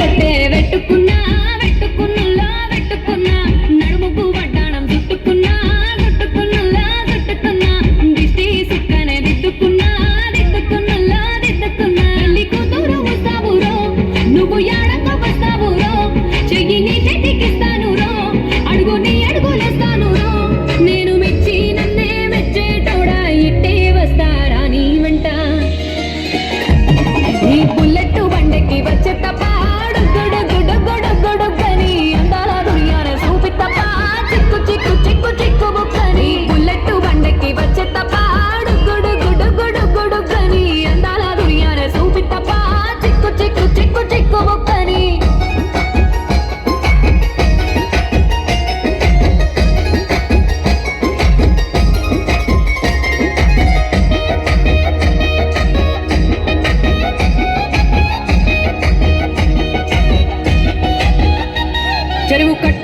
బొట్టే పెట్టుకున్నా పెట్టుకున్నుల్లా పెట్టుకున్నా నడుముకు వడ్డాణం చుట్టుకున్నా చుట్టుకున్నుల్లా చుట్టుకున్నా దిష్టి సుక్కనే దిద్దుకున్నా దిద్దుకున్నుల్లా దిద్దుకున్నా పెళ్లి కూతురు వస్తావురో నువ్వు యాడంగా వస్తావురో చెయ్యి నీ చేతికిస్తాను రో అడుగు నీ అడుగులేస్తాను రో నేను మెచ్చి నన్నే మెచ్చేటోడా ఇట్టే వస్తారా నీ వెంట ఈ బుల్లెట్ బండెక్కి వచ్చే తప్ప గొడగొడగొడగొడగొడగని అందాల దునియానే చూపి తప్ప చిక్కు చిక్కు చిక్కు చిక్కు బుక్కని బుల్లెట్ బండెక్కి వచ్చే తప్ప గొడగొడగొడగొడగని అందాల దునియానే చూపి తప్ప చిక్కు చిక్కు చిక్కు చిక్కు బుక్కని చెరువు కట్ట